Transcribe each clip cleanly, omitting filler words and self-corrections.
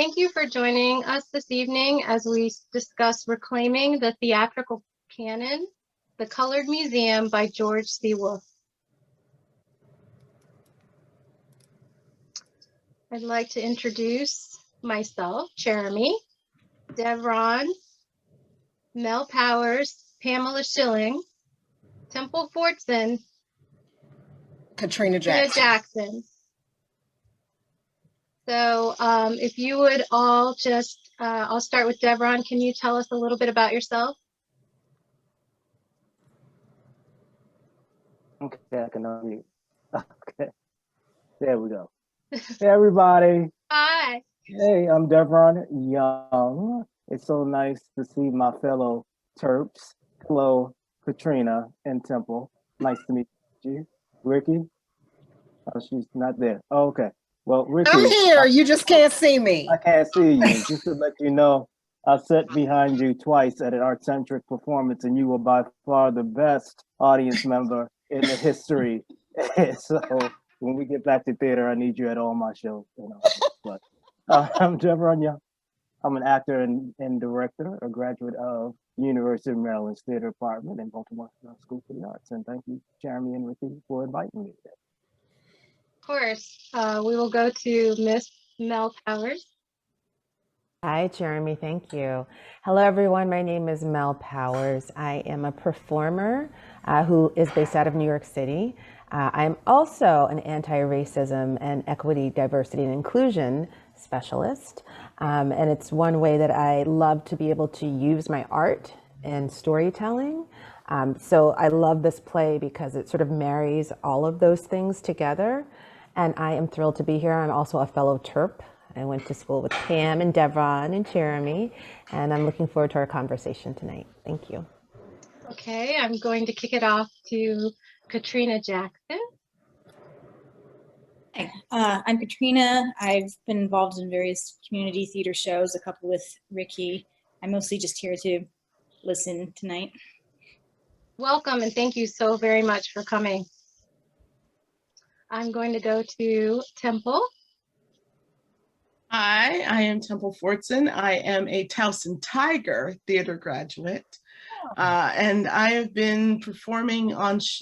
thank you for joining us this evening as we discuss Reclaiming the Theatrical Canon, The Colored Museum by George C. Wolfe. I'd like to introduce myself, Jeremy, Devron, Mel Powers, Pamela Schilling, Temple Fortson, Katrina Jackson. So if you would all just, I'll start with Devron. Can you tell us a little bit about yourself? Okay, I can unmute. Okay, there we go. Hey, everybody. Hi. Hey, I'm Devron Young. It's so nice to see my fellow Terps. Hello, Katrina and Temple. Nice to meet you. Ricky? Oh, she's not there. Oh, okay. Well, Ricky. I'm here. You just can't see me. I can't see you. Just to let you know, I sat behind you twice at an art-centric performance, and you were by far the best audience member in the history. So when we get back to theater, I need you at all my shows. But I'm Devron Young. I'm an actor and director, a graduate of University of Maryland's Theater Department and Baltimore School for the Arts. And thank you, Jeremy and Ricky, for inviting me today. Of course. We will go to Miss Mel Powers. Hi, Jeremy. Thank you. Hello, everyone. My name is Mel Powers. I am a performer who is based out of New York City. I'm also an anti-racism and equity, diversity, and inclusion specialist. And it's one way that I love to be able to use my art and storytelling. So I love this play because it sort of marries all of those things together. And I am thrilled to be here. I'm also a fellow Terp. I went to school with Pam and Devron and Jeremy, and I'm looking forward to our conversation tonight. Thank you. Okay, I'm going to kick it off to Katrina Jackson. Hi, I'm Katrina. I've been involved in various community theater shows, a couple with Ricky. I'm mostly just here to listen tonight. Welcome, and thank you so very much for coming. I'm going to go to Temple. Hi, I am Temple Fortson. I am a Towson Tiger theater graduate. And I have been performing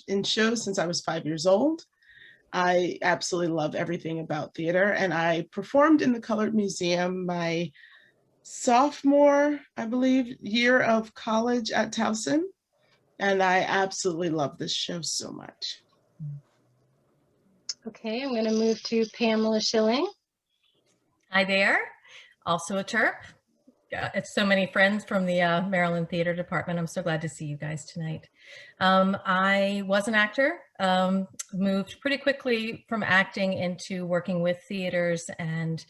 in shows since I was 5 years old. I absolutely love everything about theater. And I performed in the Colored Museum my sophomore, I believe, year of college at Towson. And I absolutely love this show so much. Okay, I'm going to move to Pamela Schilling. Hi there, also a Terp. It's so many friends from the Maryland Theater Department. I'm so glad to see you guys tonight. I was an actor, moved pretty quickly from acting into working with theaters and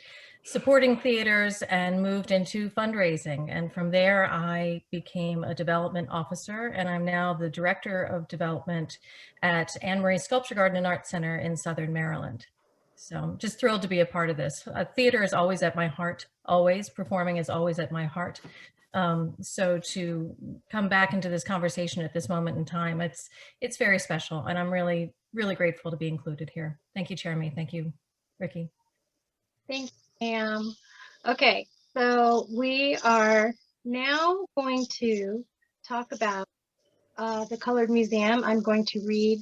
supporting theaters, and moved into fundraising. And from there, I became a development officer, and I'm now the director of development at Anne Marie Sculpture Garden and Art Center in Southern Maryland. So I'm just thrilled to be a part of this. Theater is always at my heart, always. Performing is always at my heart. So to come back into this conversation at this moment in time, it's very special. And I'm really, really grateful to be included here. Thank you, Jeremy. Thank you, Ricky. Thanks, Pam. Okay, so we are now going to talk about the Colored Museum. I'm going to read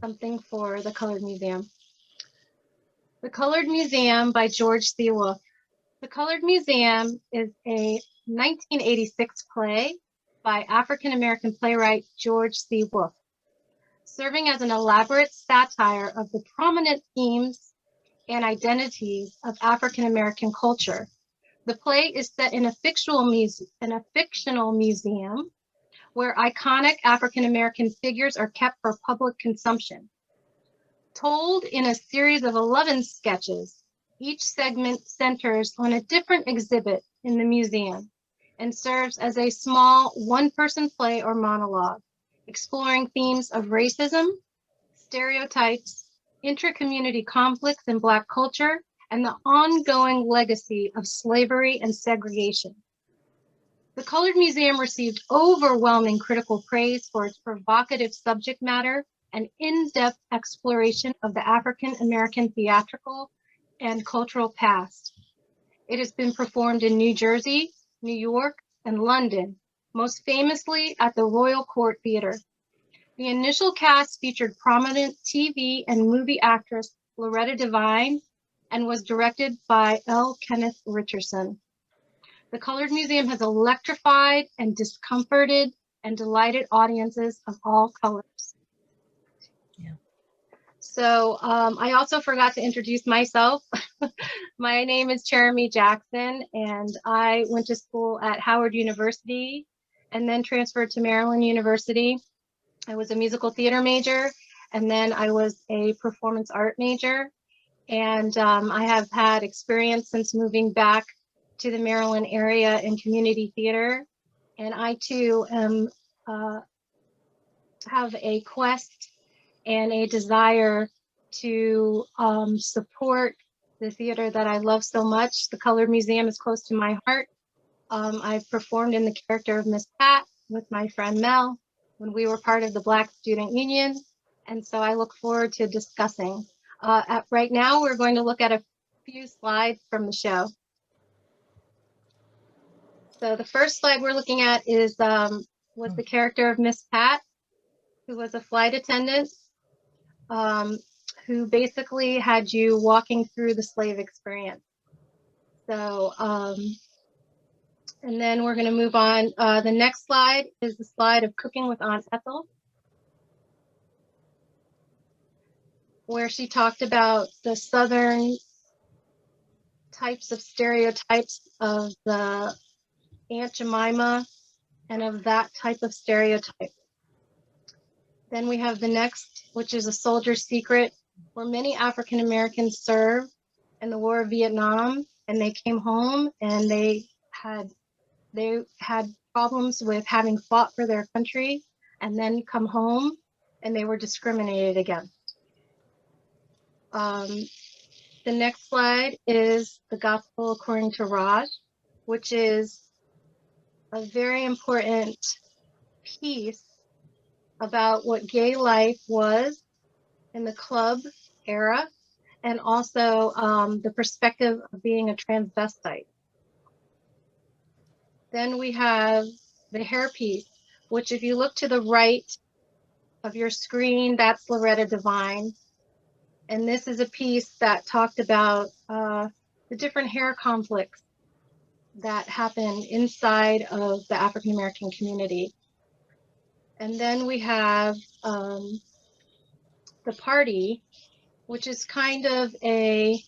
something for the Colored Museum. The Colored Museum by George C. Wolfe. The Colored Museum is a 1986 play by African-American playwright George C. Wolfe, serving as an elaborate satire of the prominent themes and identities of African-American culture. The play is set in a fictional museum where iconic African-American figures are kept for public consumption. Told in a series of 11 sketches, each segment centers on a different exhibit in the museum and serves as a small one-person play or monologue, exploring themes of racism, stereotypes, inter-community conflicts in Black culture, and the ongoing legacy of slavery and segregation. The Colored Museum received overwhelming critical praise for its provocative subject matter and in-depth exploration of the African-American theatrical and cultural past. It has been performed in New Jersey, New York, and London, most famously at the Royal Court Theatre. The initial cast featured prominent TV and movie actress Loretta Devine and was directed by L. Kenneth Richardson. The Colored Museum has electrified and discomforted and delighted audiences of all colors. Yeah. So I also forgot to introduce myself. My name is Jeremy Jackson, and I went to school at Howard University and then transferred to Maryland University. I was a musical theater major, and then I was a performance art major. And I have had experience since moving back to the Maryland area in community theater. And I too am have a quest and a desire to support the theater that I love so much. The Colored Museum is close to my heart. I've performed in the character of Miss Pat with my friend Mel when we were part of the Black Student Union. And so I look forward to discussing. Right now, we're going to look at a few slides from the show. So the first slide we're looking at is was the character of Miss Pat, who was a flight attendant, who basically had you walking through the slave experience. So, and then we're going to move on. The next slide is the slide of Cooking with Aunt Ethel, where she talked about the Southern types of stereotypes of the Aunt Jemima and of that type of stereotype. Then we have the next, which is A Soldier's Secret, where many African Americans served in the War of Vietnam, and they came home and they had problems with having fought for their country and then come home and they were discriminated against. The next slide is the Gospel According to Raj, which is a very important piece about what gay life was in the club era, and also the perspective of being a transvestite. Then we have the hairpiece, which if you look to the right of your screen, that's Loretta Devine. And this is a piece that talked about the different hair conflicts that happen inside of the African American community. And then we have the party, which is kind of a,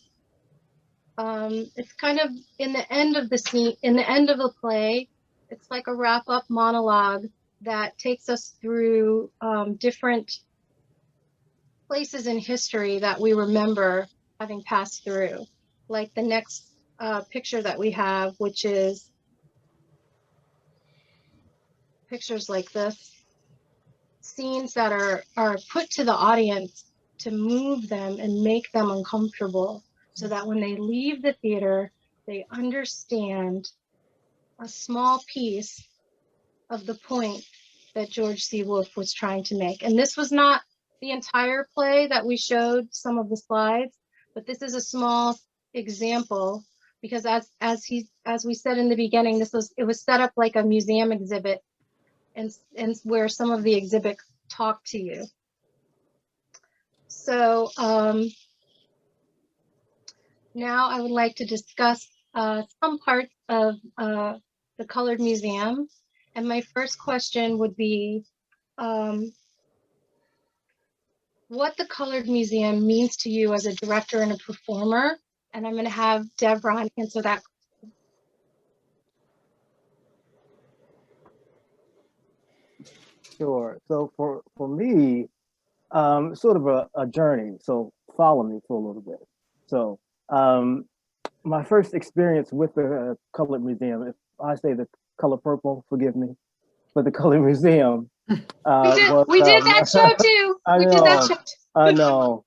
it's kind of in the end of the scene, in the end of the play, it's like a wrap-up monologue that takes us through different places in history that we remember having passed through. Like the next picture that we have, which is pictures like this, scenes that are put to the audience to move them and make them uncomfortable, so that when they leave the theater, they understand a small piece of the point that George C. Wolfe was trying to make. And this was not the entire play that we showed some of the slides, but this is a small example, because as we said in the beginning, it was set up like a museum exhibit, and where some of the exhibit talk to you. So now I would like to discuss some parts of the Colored Museum. And my first question would be what the Colored Museum means to you as a director and a performer. And I'm going to have Devron answer that. Sure. So for me, sort of a journey. So follow me for a little bit. So my first experience with the Colored Museum, if I say the color purple, forgive me, but the Colored Museum. We did that show too. We did that show too. I know.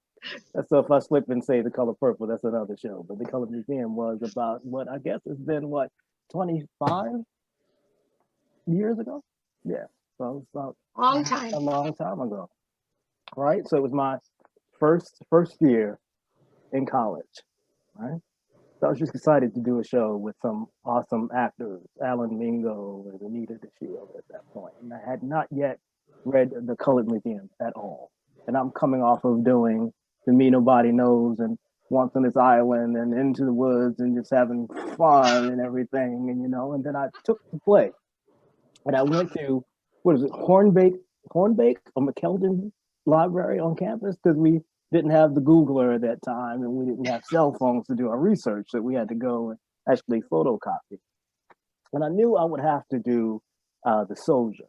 So if I slip and say the color purple, that's another show. But the Colored Museum was about what I guess has been 25 years ago. Yeah. So it was about a long time ago. Right. So it was my first year in college. Right. So I was just excited to do a show with some awesome actors, Alan Mingo and Anita DeShield at that point. And I had not yet read The Colored Museum at all. And I'm coming off of doing The Me Nobody Knows and Once on This Island and Into the Woods and just having fun and everything. And, and then I took the play and I went to, what is it, Hornbake or McKeldin Library on campus, because we didn't have the Googler at that time and we didn't have cell phones to do our research, so we had to go and actually photocopy. And I knew I would have to do The Soldier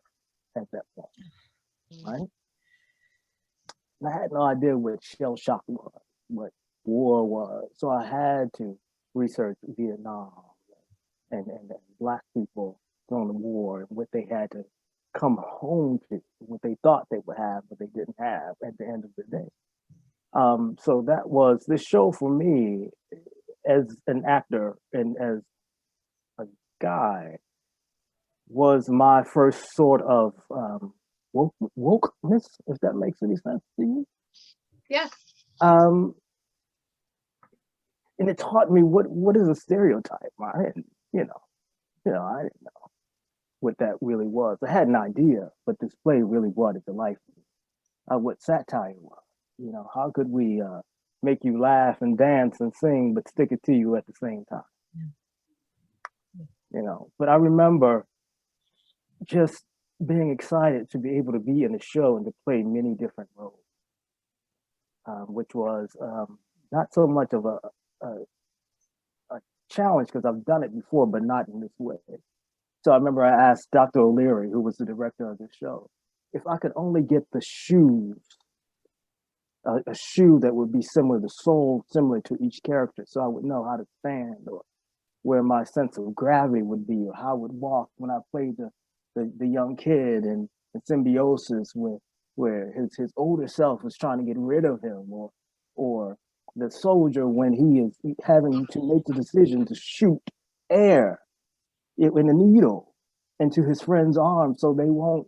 at that point, right? And I had no idea what shell shock was, what war was. So I had to research Vietnam and Black people during the war and what they had to come home to, what they thought they would have, but they didn't have at the end of the day. So that was this show for me as an actor and as a guy was my first sort of wokeness, if that makes any sense to you. Yeah. And it taught me what is a stereotype. I didn't, I didn't know what that really was. I had an idea, but this play really brought it to life. What satire was. How could we make you laugh and dance and sing, but stick it to you at the same time? But I remember just being excited to be able to be in the show and to play many different roles, which was not so much of a challenge because I've done it before, but not in this way. So I remember I asked Dr. O'Leary, who was the director of the show, if I could only get the shoes, a shoe that would be similar, the sole similar to each character, so I would know how to stand or where my sense of gravity would be, or how I would walk when I played the young kid in Symbiosis, where his older self was trying to get rid of him, or the soldier when he is having to make the decision to shoot air in a needle into his friend's arm so they won't,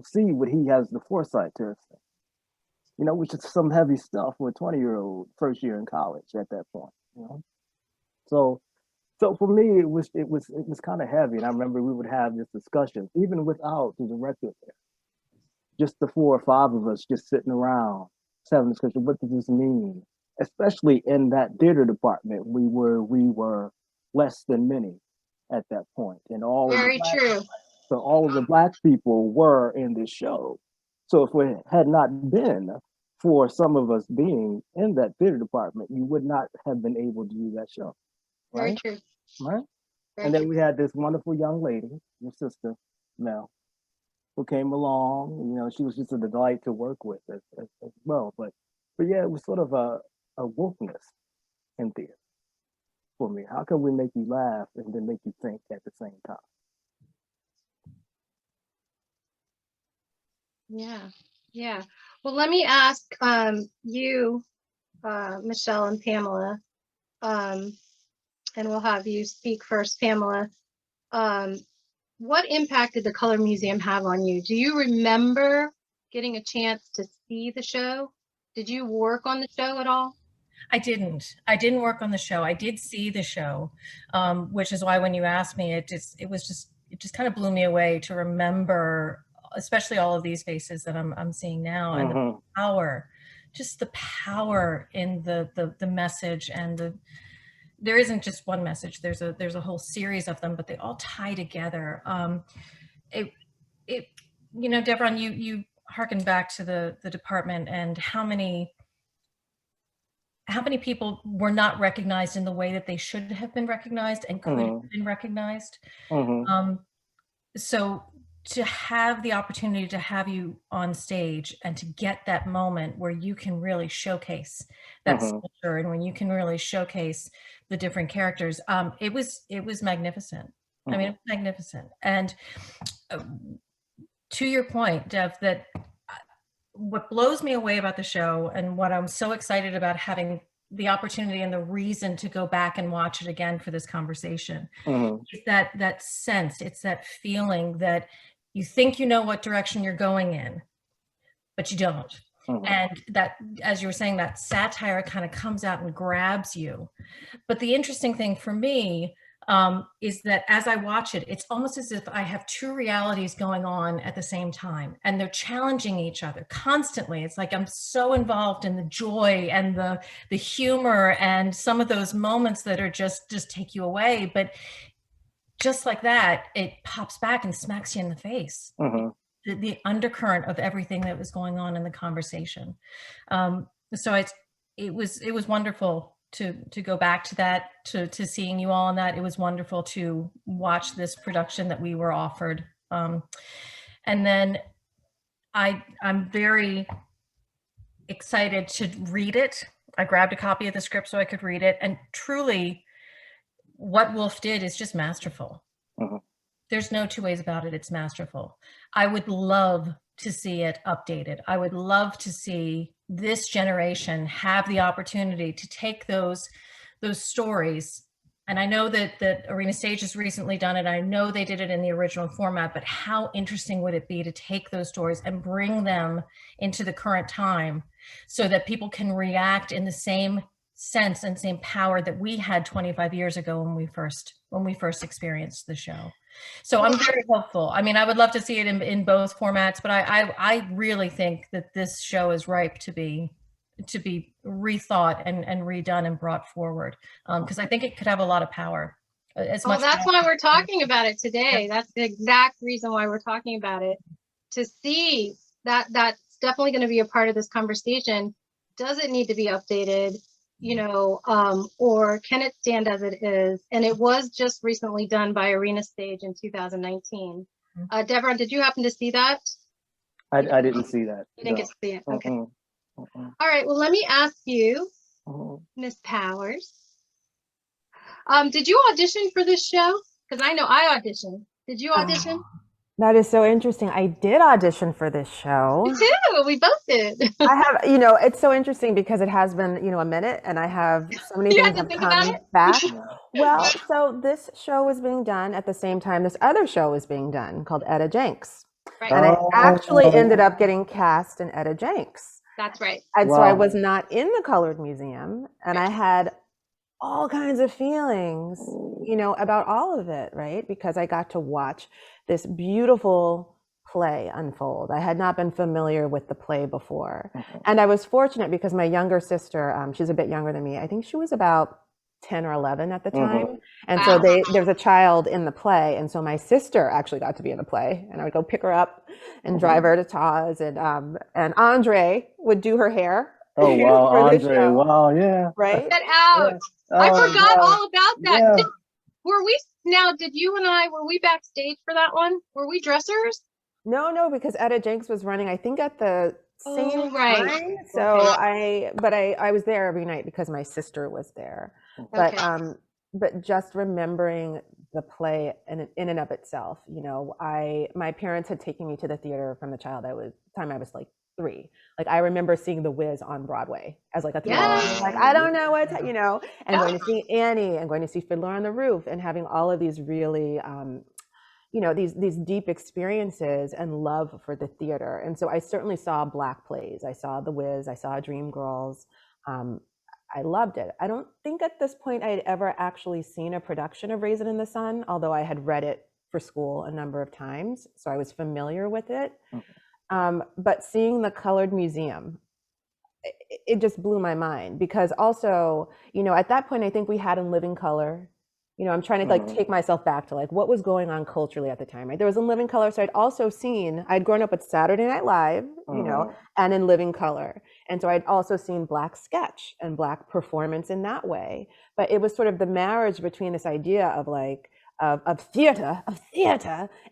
see what he has the foresight to see. Which is some heavy stuff for a 20-year-old first year in college at that point. So for me, it was kind of heavy. And I remember we would have this discussion, even without the director there. Just the 4 or 5 of us just sitting around, having a discussion. What does this mean? Especially in that theater department, we were less than many at that point, and all of the Black people were in this show. So if it had not been for some of us being in that theater department, you would not have been able to do that show. Right? Very true. Right? Very and then true. we had this wonderful young lady, your sister, Mel, who came along. She was just a delight to work with as well. But yeah, it was sort of a wokeness in theater for me. How can we make you laugh and then make you think at the same time? Yeah. Well, let me ask you, Michelle and Pamela, and we'll have you speak first, Pamela. What impact did the Color Museum have on you? Do you remember getting a chance to see the show? Did you work on the show at all? I didn't work on the show. I did see the show, which is why when you asked me, it just kind of blew me away to remember, especially all of these faces that I'm seeing now, and the power, just the power in the message, and there isn't just one message. There's a whole series of them, but they all tie together. Devron, you harken back to the department and how many people were not recognized in the way that they should have been recognized and could have been recognized. So to have the opportunity to have you on stage and to get that moment where you can really showcase that sculpture and when you can really showcase the different characters, it was magnificent. I mean, it was magnificent. And to your point, Dev, that what blows me away about the show and what I'm so excited about having the opportunity and the reason to go back and watch it again for this conversation is that sense, it's that feeling that you think you know what direction you're going in, but you don't. And that, as you were saying, that satire kind of comes out and grabs you. But the interesting thing for me is that as I watch it, it's almost as if I have two realities going on at the same time, and they're challenging each other constantly. It's like I'm so involved in the joy and the humor and some of those moments that are just take you away. But just like that, it pops back and smacks you in the face. The undercurrent of everything that was going on in the conversation. So it was wonderful to go back to that, to seeing you all on that. It was wonderful to watch this production that we were offered. And then I'm very excited to read it. I grabbed a copy of the script so I could read it, and truly what Wolf did is just masterful. There's no two ways about it. It's masterful. I would love to see it updated. I would love to see this generation have the opportunity to take those stories. And I know that Arena Stage has recently done it. I know they did it in the original format, but how interesting would it be to take those stories and bring them into the current time so that people can react in the same sense and same power that we had 25 years ago when we first experienced the show. So I'm very hopeful. I mean, I would love to see it in both formats, but I really think that this show is ripe to be rethought and redone and brought forward, because I think it could have a lot of power. That's why we're talking about it today. That's the exact reason why we're talking about it, to see that's definitely going to be a part of this conversation. Does it need to be updated? Or can it stand as it is? And it was just recently done by Arena Stage in 2019. Deborah, did you happen to see that? I didn't see that. You didn't get to see it. Okay. All right. Well, let me ask you, Miss Powers. Did you audition for this show? Because I know I auditioned. Did you audition? That is so interesting. I did audition for this show. Me too. We both did. I have, it's so interesting because it has been, a minute, and I have so many things have come back. Well, so this show is being done at the same time this other show is being done called Etta Jenks. Right. And I actually ended up getting cast in Etta Jenks. That's right. And so I was not in the Colored Museum, and I had all kinds of feelings, about all of it, right? Because I got to watch this beautiful play unfold. I had not been familiar with the play before. And I was fortunate because my younger sister, she's a bit younger than me. I think she was about 10 or 11 at the time. And so there's a child in the play. And so my sister actually got to be in the play, and I would go pick her up and drive her to Taz, and Andre would do her hair. Oh, wow, Andre. Wow, yeah. Right? Get out. Yeah. I forgot all about that. Yeah. Did you and I, were we backstage for that one? Were we dressers? No, because Etta Jenks was running, I think, at the same time. So I was there every night because my sister was there. But just remembering the play in and of itself, my parents had taken me to the theater from the time I was like 3. Like, I remember seeing The Wiz on Broadway as like a 3-year-old. Like, I don't know what, and going to see Annie and going to see Fiddler on the Roof and having all of these really, these deep experiences and love for the theater. And so I certainly saw Black plays. I saw The Wiz, I saw Dreamgirls. I loved it. I don't think at this point I had ever actually seen a production of Raisin in the Sun, although I had read it for school a number of times. So I was familiar with it. But seeing the Colored Museum, it just blew my mind, because also, at that point, I think we had In Living Color. I'm trying to take myself back to what was going on culturally at the time, right? There was In Living Color. So I'd grown up with Saturday Night Live, and In Living Color. And so I'd also seen Black sketch and Black performance in that way. But it was sort of the marriage between this idea of of theater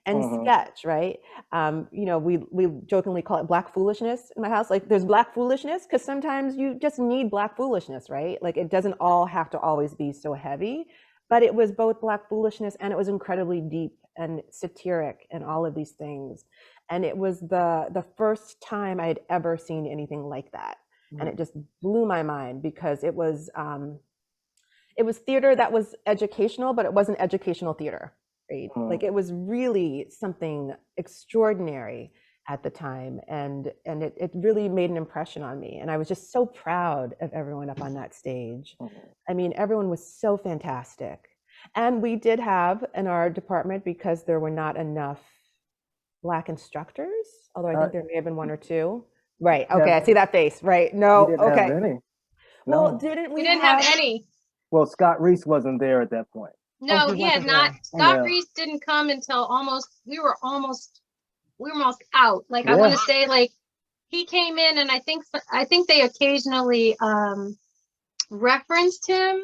and sketch, right? We jokingly call it Black foolishness in my house. Like, there's Black foolishness because sometimes you just need Black foolishness, right? Like, it doesn't all have to always be so heavy, but it was both Black foolishness and it was incredibly deep and satiric and all of these things. And it was the first time I had ever seen anything like that. And it just blew my mind, because it was theater that was educational, but it wasn't educational theater, right? Like, it was really something extraordinary. at the time, and it really made an impression on me, and I was just so proud of everyone up on that stage. I mean, everyone was so fantastic, and we did have in our department, because there were not enough Black instructors, although I think there may have been one or two. Right. Okay, Yeah. I see that face. Right. No. We didn't Okay. have any. Well, No. didn't We we didn't have any. Well, Scott Reese wasn't there at that point. No, he he had wasn't not. there. Scott Yeah. Reese didn't come until we were almost out. Like, I Yeah. want to say, like, he came in, and I think they occasionally referenced him,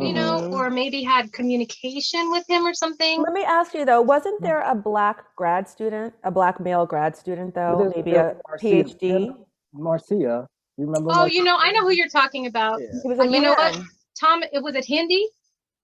you know, or maybe had communication with him or something. Let me ask you though, wasn't there a Black grad student, a Black male grad student though, maybe a PhD? Marcia, you remember? Oh, Marcia? you know, I know who you're talking about. Yeah. He was a You know what, man. Tom? Was it Hindi?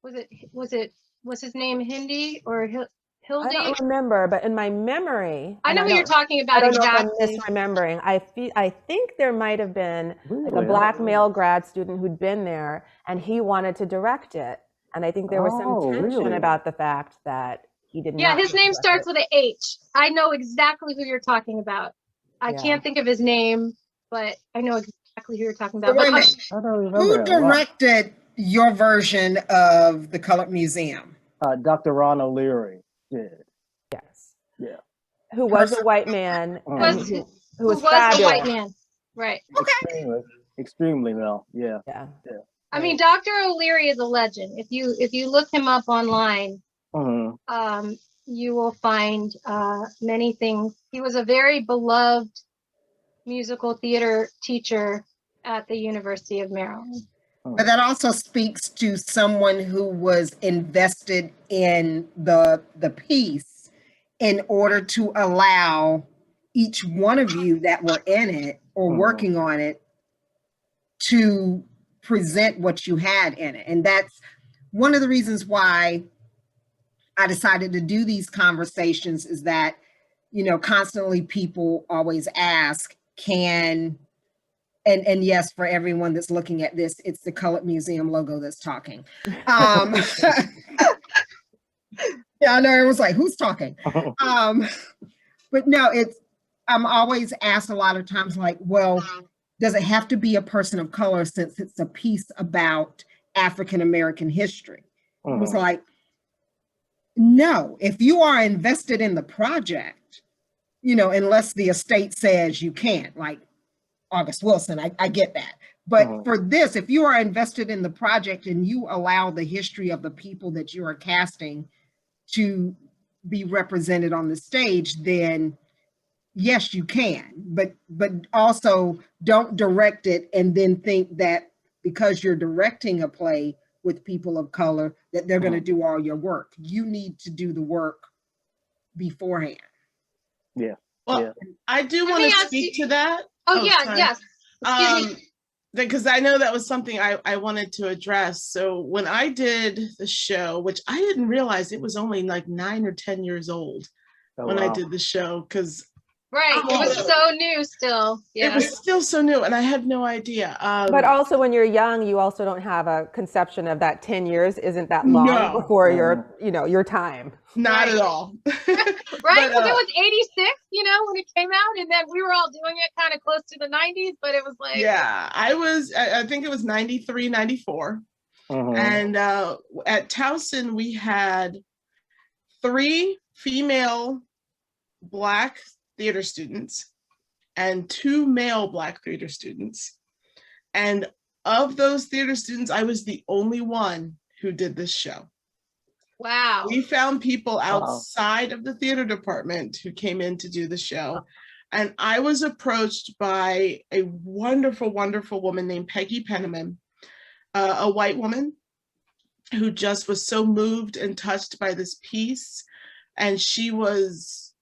Was his name Hindi or I Hildy? don't remember, but in my memory, I know who you're talking about. I don't know exactly. if I'm misremembering. I think there might have been like a Really? Black male grad student who'd been there, and he wanted to direct it. And I think there was some tension really? about the fact that he did not. Yeah, his name starts with an H. I know exactly who you're talking about. I can't think of his name, but I know exactly who you're talking about. Wait a minute. I don't remember. Who directed your version of the Colored Museum? Dr. Ron O'Leary did. Yes. Yeah. Who was a white man, Who was a fabulous. white man, right? Okay. Extremely well. Yeah. Yeah. I mean, Dr. O'Leary is a legend. If you look him up online, you will find many things. He was a very beloved musical theater teacher at the University of Maryland. But that also speaks to someone who was invested in the piece in order to allow each one of you that were in it or working on it to present what you had in it. And that's one of the reasons why I decided to do these conversations, is that, you know, constantly people always ask, and yes, for everyone that's looking at this, it's the Colored Museum logo that's talking. Yeah, I know, everyone's like, who's talking? But no, I'm always asked a lot of times, like, well, does it have to be a person of color since it's a piece about African-American history? It was like, no, if you are invested in the project, you know, unless the estate says you can't, like August Wilson, I get that. But for this, if you are invested in the project and you allow the history of the people that you are casting to be represented on the stage, then yes, you can, but also don't direct it and then think that because you're directing a play with people of color that they're going to do all your work. You need to do the work beforehand. Yeah. Well, I do want to speak to that. Yes. Excuse me. Because I know that was something I wanted to address. So when I did the show, which I didn't realize it was only like 9 or 10 years old when I did the show, because right, it was so new still. Yeah. It was still so new, and I had no idea. But also, when you're young, you also don't have a conception of that 10 years isn't that long before your time. Not at all. Right, because it was 86, you know, when it came out, and then we were all doing it kind of close to the 90s, but it was like... Yeah, I think it was 93, 94. And at Towson, we had 3 female Black theater students and 2 male Black theater students. And of those theater students, I was the only one who did this show. Wow. We found people outside of the theater department who came in to do the show. And I was approached by a wonderful, wonderful woman named Peggy Penniman, a white woman who just was so moved and touched by this piece. And she was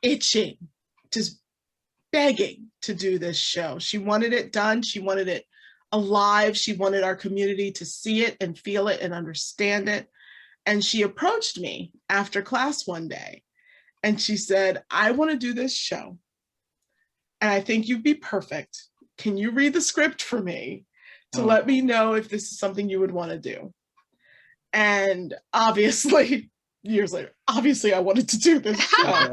itching, just begging to do this show. She wanted it done. She wanted it alive. She wanted our community to see it and feel it and understand it. And she approached me after class one day and she said, I want to do this show. And I think you'd be perfect. Can you read the script for me to let me know if this is something you would want to do? And obviously, years later, obviously I wanted to do this show.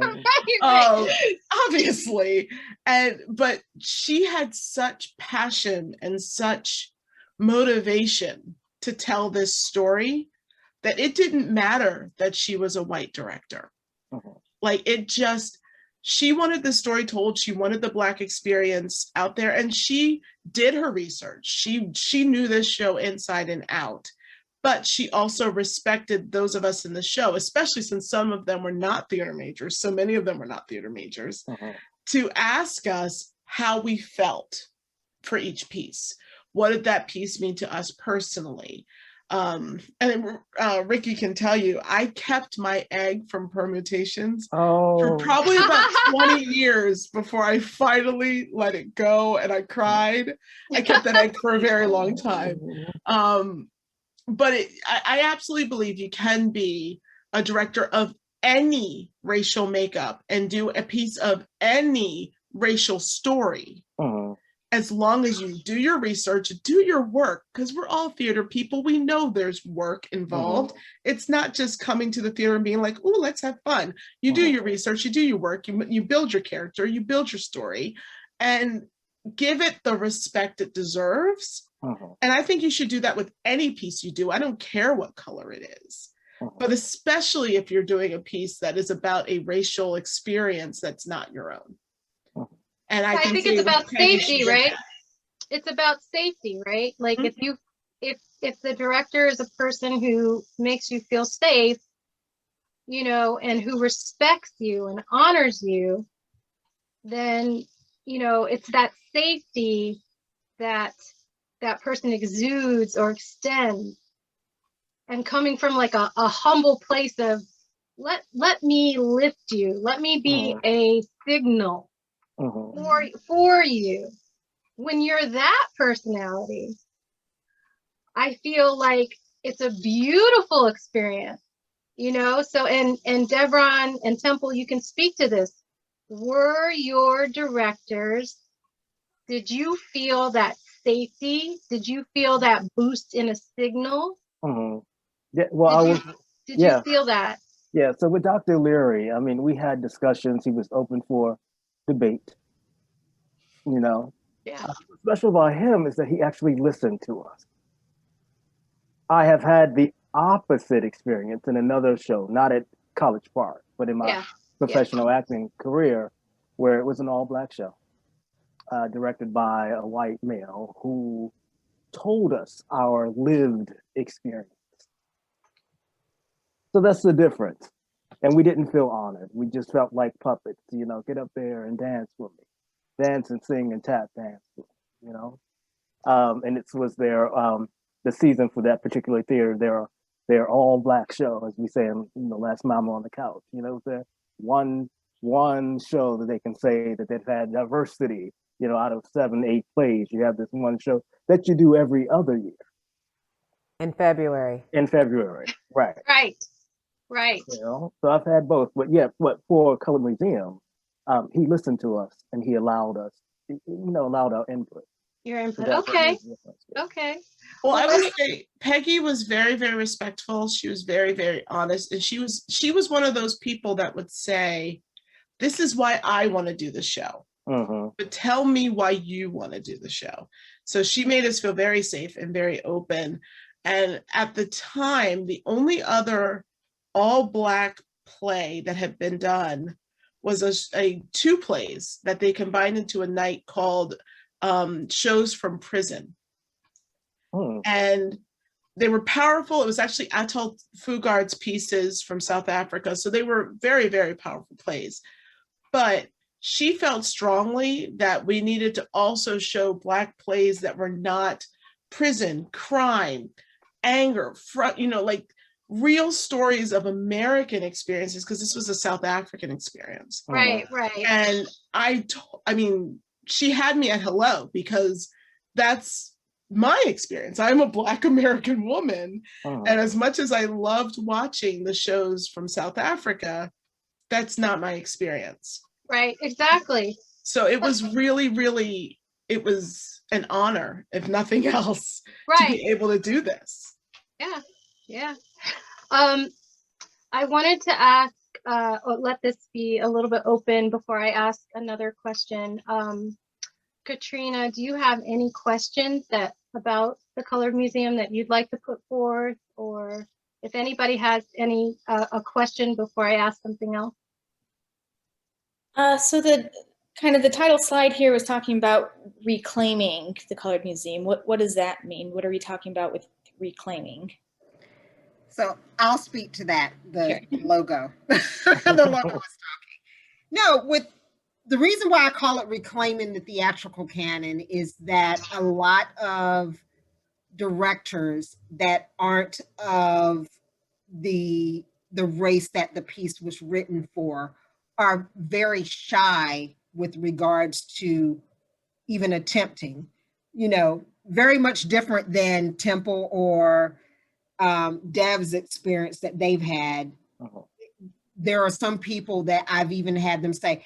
Obviously. But she had such passion and such motivation to tell this story that it didn't matter that she was a white director. Like, she wanted the story told. She wanted the Black experience out there, and she did her research. She knew this show inside and out, but she also respected those of us in the show, especially since some of them were not theater majors. So many of them were not theater majors, to ask us how we felt for each piece. What did that piece mean to us personally? And Ricky can tell you, I kept my egg from permutations for probably about 20 years before I finally let it go and I cried. I kept that egg for a very long time. But I absolutely believe you can be a director of any racial makeup and do a piece of any racial story. As long as you do your research, do your work, because we're all theater people. We know there's work involved. It's not just coming to the theater and being like, oh, let's have fun. You do your research, you do your work, you build your character, you build your story, and give it the respect it deserves. And I think you should do that with any piece you do. I don't care what color it is. But especially if you're doing a piece that is about a racial experience that's not your own. And I think it's about safety, right? It's about safety, right? Like if the director is a person who makes you feel safe, you know, and who respects you and honors you, then, you know, it's that safety that that person exudes or extends. And coming from like a humble place of let me lift you, let me be a signal for you. When you're that personality, I feel like it's a beautiful experience, you know. So and Devron and Temple, you can speak to this. Were your directors, did you feel that safety? Did you feel that boost in a signal? Yeah, well, did you feel that? Yeah, so with Dr. Leary, I mean, we had discussions. He was open for debate, you know. What's special about him is that he actually listened to us. I have had the opposite experience in another show, not at College Park, but in my professional acting career, where it was an all-Black show, directed by a white male who told us our lived experience. So that's the difference. And we didn't feel honored. We just felt like puppets, you know, get up there and dance with me. Dance and sing and tap dance, you know? And it was their, the season for that particular theater, their all-Black show, as we say in, you know, Last Mama on the Couch. You know, it's one show that they can say that they've had diversity, you know, out of 7, 8 plays. You have this one show that you do every other year. In February, right. Right. You know, so I've had both, but yeah, but for Color Museum, he listened to us and he allowed us, you know, allowed our input. Your input. So Okay. Well, I would say Peggy was very, very respectful. She was very, very honest, and she was one of those people that would say, "This is why I want to do the show, but tell me why you want to do the show." So she made us feel very safe and very open. And at the time, the only other all-Black play that had been done was a 2 plays that they combined into a night called Shows from Prison. And they were powerful. It was actually Atul Fugard's pieces from South Africa. So they were very, very powerful plays. But she felt strongly that we needed to also show Black plays that were not prison, crime, anger, you know, like real stories of American experiences, because this was a South African experience. Right. And I mean, she had me at hello, because that's my experience. I'm a Black American woman. And as much as I loved watching the shows from South Africa, that's not my experience. Right, exactly. So it was really, really, it was an honor, if nothing else, to be able to do this. Yeah. I wanted to ask, let this be a little bit open before I ask another question. Katrina, do you have any questions about the Colored Museum that you'd like to put forth? Or if anybody has any a question before I ask something else? So the title slide here was talking about reclaiming the Colored Museum. What does that mean? What are we talking about with reclaiming? So I'll speak to that, the Sure. logo. The logo was talking. No, with the reason why I call it reclaiming the theatrical canon is that a lot of directors that aren't of the race that the piece was written for are very shy with regards to even attempting, very much different than Temple or Dev's experience that they've had. There are some people that I've even had them say,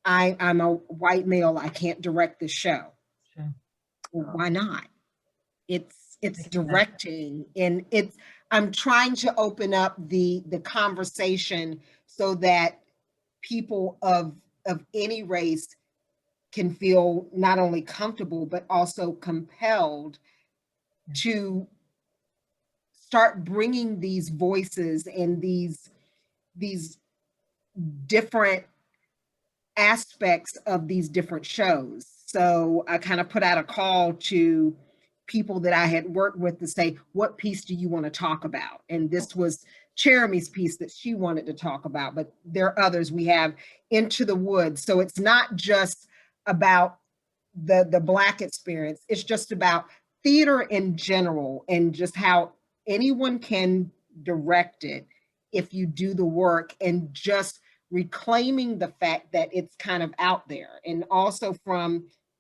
I'm a white male, I can't direct this show. Sure. Well, why not? It's directing, and I'm trying to open up the conversation so that people of any race can feel not only comfortable but also compelled to start bringing these voices and these different aspects of these different shows. So I kind of put out a call to people that I had worked with to say, what piece do you want to talk about? And this was Cherami's piece that she wanted to talk about, but there are others. We have Into the Woods. So it's not just about the Black experience. It's just about theater in general and just how anyone can direct it if you do the work, and just reclaiming the fact that it's kind of out there. And also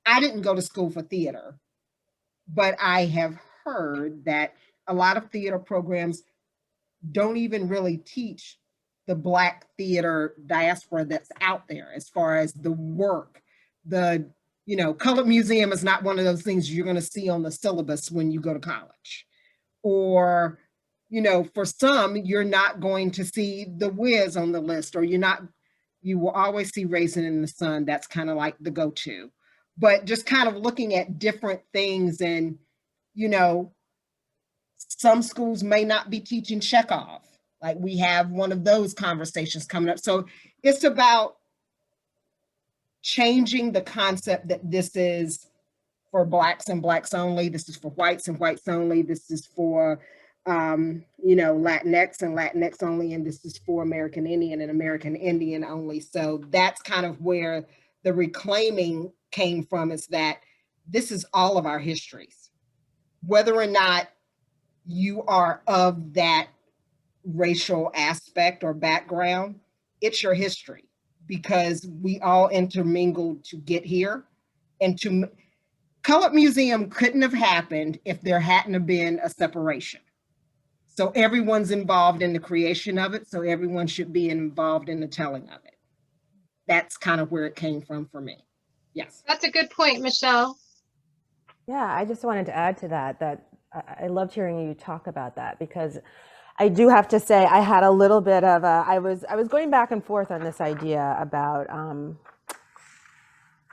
I didn't go to school for theater, but I have heard that a lot of theater programs don't even really teach the Black theater diaspora that's out there as far as the work. The Colored Museum is not one of those things you're going to see on the syllabus when you go to college. Or, for some, you're not going to see The Wiz on the list, or you will always see Raisin in the Sun. That's kind of like the go-to. But just kind of looking at different things, and, some schools may not be teaching Chekhov. Like, we have one of those conversations coming up. So it's about changing the concept that this is for Blacks and Blacks only. This is for whites and whites only. This is for, Latinx and Latinx only. And this is for American Indian and American Indian only. So that's kind of where the reclaiming came from, is that this is all of our histories. Whether or not you are of that racial aspect or background, it's your history, because we all intermingled to get here. And Colored Museum couldn't have happened if there hadn't have been a separation. So everyone's involved in the creation of it. So everyone should be involved in the telling of it. That's kind of where it came from for me. Yes. That's a good point, Michelle. Yeah, I just wanted to add to that I loved hearing you talk about that, because I do have to say I had a little bit of I was going back and forth on this idea about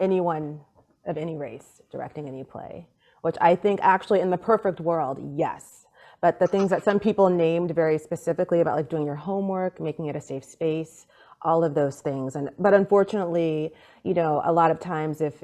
anyone of any race directing any play, which I think actually in the perfect world, yes. But the things that some people named very specifically about, like doing your homework, making it a safe space, all of those things. But unfortunately, a lot of times if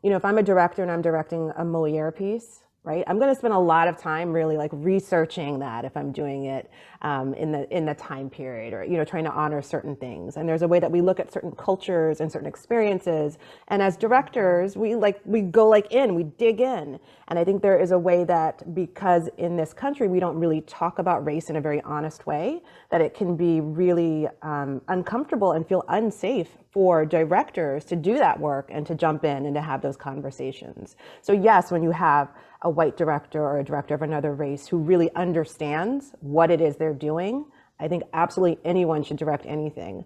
I'm a director and I'm directing a Moliere piece, right, I'm going to spend a lot of time really like researching that if I'm doing it in the time period, or trying to honor certain things. And there's a way that we look at certain cultures and certain experiences, and as directors we go in, we dig in. And I think there is a way that, because in this country we don't really talk about race in a very honest way, that it can be really uncomfortable and feel unsafe for directors to do that work and to jump in and to have those conversations. So yes, when you have a white director or a director of another race who really understands what it is they're doing, I think absolutely anyone should direct anything.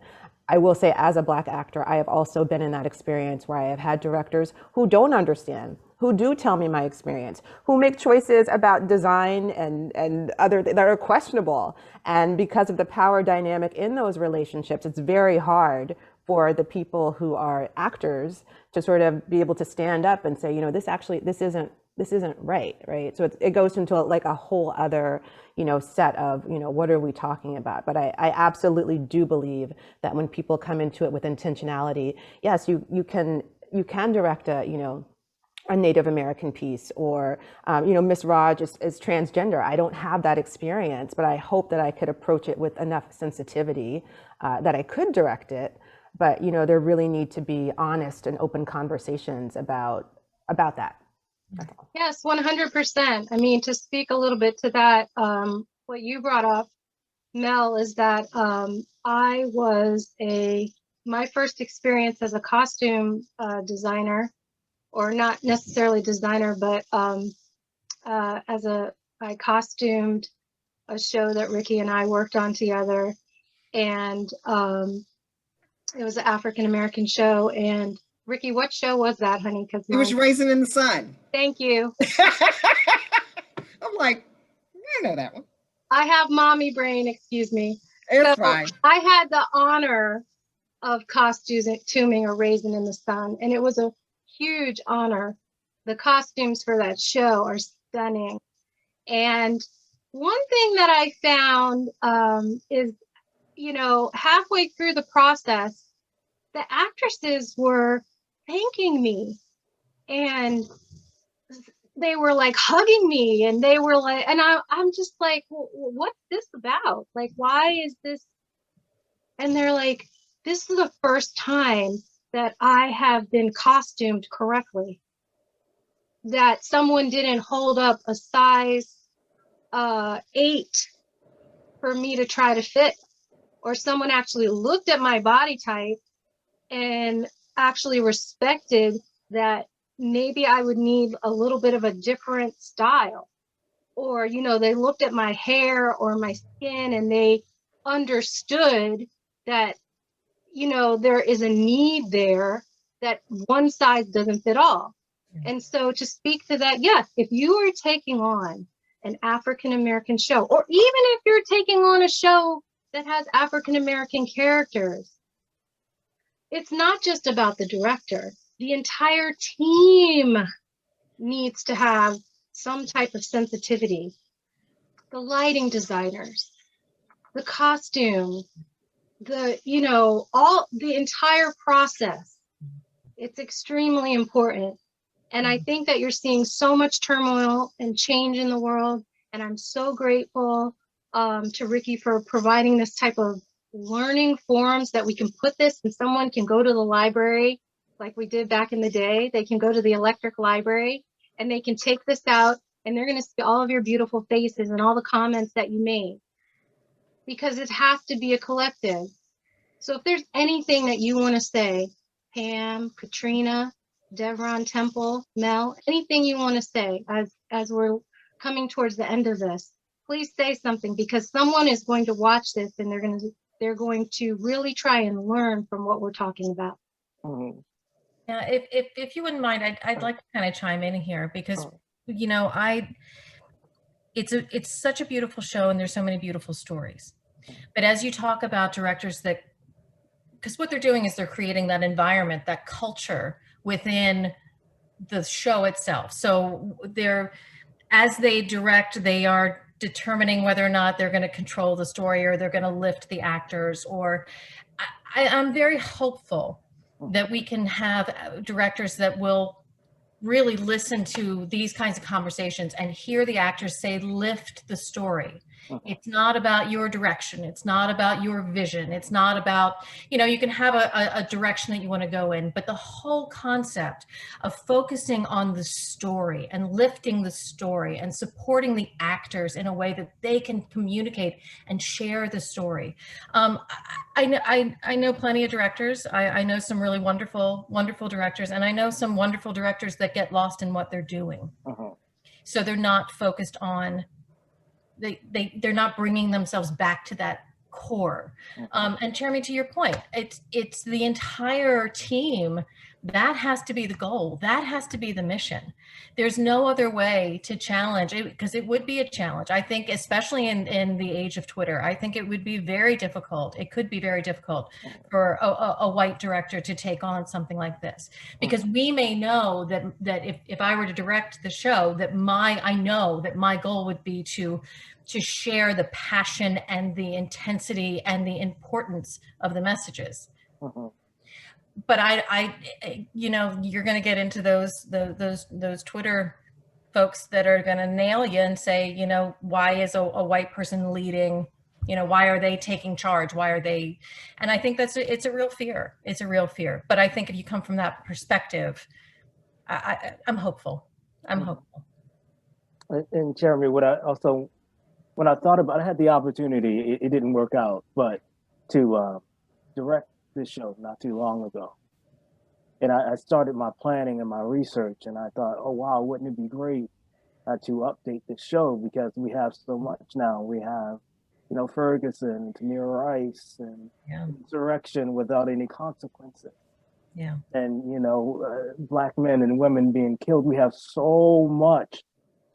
I will say, as a Black actor, I have also been in that experience where I have had directors who don't understand who do tell me my experience, who make choices about design and other that are questionable. And because of the power dynamic in those relationships, it's very hard for the people who are actors to sort of be able to stand up and say, you know, this isn't right. So it goes into like a whole other, you know, set of, you know, what are we talking about? But I absolutely do believe that when people come into it with intentionality, yes, you can direct a, you know, a Native American piece, or, you know, Miss Raj is transgender. I don't have that experience, but I hope that I could approach it with enough sensitivity that I could direct it. But, you know, there really need to be honest and open conversations about that. That's all. Yes, 100%. I mean, to speak a little bit to that, what you brought up, Mel, is that my first experience as a costume designer, or not necessarily designer, but I costumed a show that Ricky and I worked on together, and it was an African American show. And Ricky, what show was that, honey? Because It was Raisin in the Sun. Thank you. I'm like, I know that one. I have mommy brain, excuse me. It's fine. I had the honor of costuming a Raisin in the Sun, and it was a huge honor. The costumes for that show are stunning. And one thing that I found is, you know, halfway through the process, the actresses were thanking me, and they were like hugging me, and they were like, and I'm just like, well, what's this about? Like, why is this? And they're like, this is the first time that I have been costumed correctly, that someone didn't hold up a size 8 for me to try to fit, or someone actually looked at my body type and actually respected that maybe I would need a little bit of a different style. Or, you know, they looked at my hair or my skin and they understood that, you know, there is a need there, that one size doesn't fit all. And so to speak to that, yes, if you are taking on an African American show, or even if you're taking on a show that has African American characters, it's not just about the director. The entire team needs to have some type of sensitivity. The lighting designers, the costume, the entire process. It's extremely important. And I think that you're seeing so much turmoil and change in the world. And I'm so grateful to Ricky for providing this type of learning forums that we can put this, and someone can go to the library like we did back in the day. They can go to the electric library and they can take this out, and they're going to see all of your beautiful faces and all the comments that you made, because it has to be a collective. So if there's anything that you want to say, Pam, Katrina, Devron, Temple, Mel, anything you want to say as we're coming towards the end of this, please say something, because someone is going to watch this and they're going to really try and learn from what we're talking about. Mhm. Yeah, if you wouldn't mind, I'd like to kind of chime in here, because, you know, it's such a beautiful show and there's so many beautiful stories. But as you talk about directors because what they're doing is they're creating that environment, that culture within the show itself. So as they direct, they are determining whether or not they're going to control the story, or they're going to lift the actors. Or I'm very hopeful that we can have directors that will really listen to these kinds of conversations and hear the actors say, lift the story. It's not about your direction. It's not about your vision. It's not about, you know, you can have a direction that you want to go in, but the whole concept of focusing on the story and lifting the story and supporting the actors in a way that they can communicate and share the story. I know plenty of directors. I know some really wonderful, wonderful directors, and I know some wonderful directors that get lost in what they're doing. So they're not focused on, they're not bringing themselves back to that core. And Jeremy, to your point, it's the entire team That has to be the goal. That has to be the mission. There's no other way to challenge it, because it would be a challenge. I think, especially in the age of Twitter, I think it would be very difficult. It could be very difficult for a white director to take on something like this, because we may know that if I were to direct the show, that I know that my goal would be to share the passion and the intensity and the importance of the messages. But you know, you're going to get into those Twitter folks that are going to nail you and say, you know, why is a white person leading? You know, why are they taking charge? Why are they? And I think it's a real fear. It's a real fear. But I think if you come from that perspective, I'm hopeful. I'm hopeful. And Jeremy, when I thought about, I had the opportunity, it didn't work out, but to direct this show not too long ago. And I started my planning and my research, and I thought, oh, wow, wouldn't it be great to update the show, because we have so much now. We have, you know, Ferguson, Tamir Rice, and insurrection without any consequences. Yeah. And, you know, Black men and women being killed. We have so much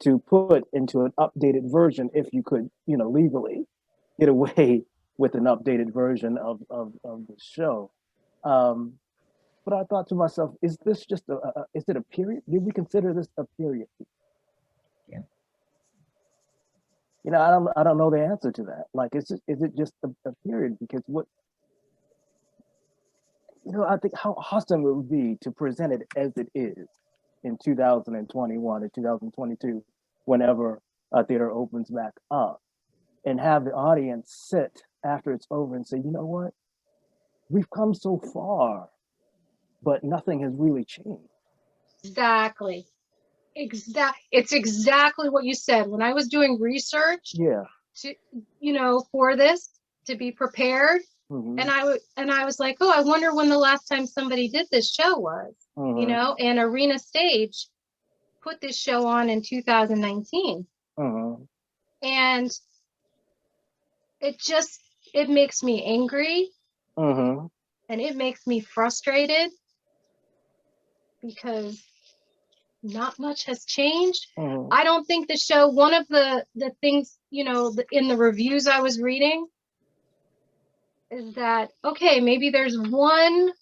to put into an updated version, if you could, you know, legally get away with an updated version of the show. But I thought to myself, is this just is it a period? Did we consider this a period? Yeah. You know, I don't know the answer to that. Like, is it just a period? Because what, you know, I think how awesome it would be to present it as it is in 2021 or 2022, whenever a theater opens back up, and have the audience sit after it's over and say, you know what, we've come so far, but nothing has really changed. Exactly. It's exactly what you said. When I was doing research, to, you know, for this, to be prepared, and I was like, oh, I wonder when the last time somebody did this show was, you know, and Arena Stage put this show on in 2019. And it makes me angry, and it makes me frustrated, because not much has changed. I don't think the show, one of the things, you know, in the reviews I was reading, is that, okay, maybe there's one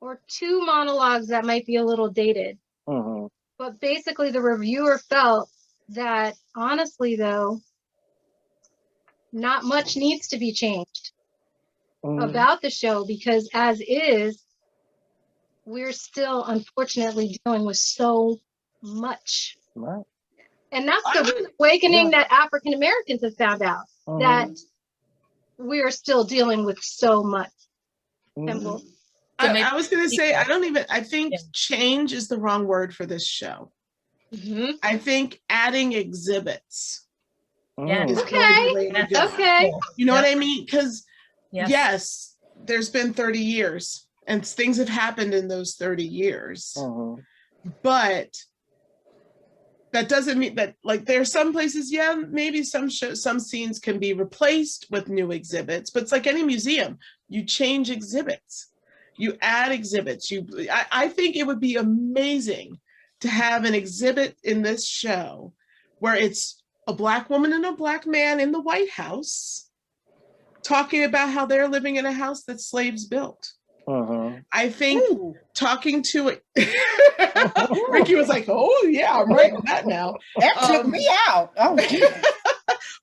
or two monologues that might be a little dated. But basically the reviewer felt that, honestly though, not much needs to be changed about the show, because as is, we're still unfortunately dealing with so much. And that's the awakening that African Americans have found out, that we are still dealing with so much. I was going to say, I think change is the wrong word for this show. I think adding exhibits. Okay. Okay. You know what I mean? Because yes, there's been 30 years and things have happened in those 30 years. But that doesn't mean that, like, there are some places, maybe some scenes can be replaced with new exhibits, but it's like any museum. You change exhibits, you add exhibits. I think it would be amazing to have an exhibit in this show where it's a Black woman and a Black man in the White House talking about how they're living in a house that slaves built. I think talking to it, Ricky was like, oh yeah, I'm writing that now. That took me out. Oh,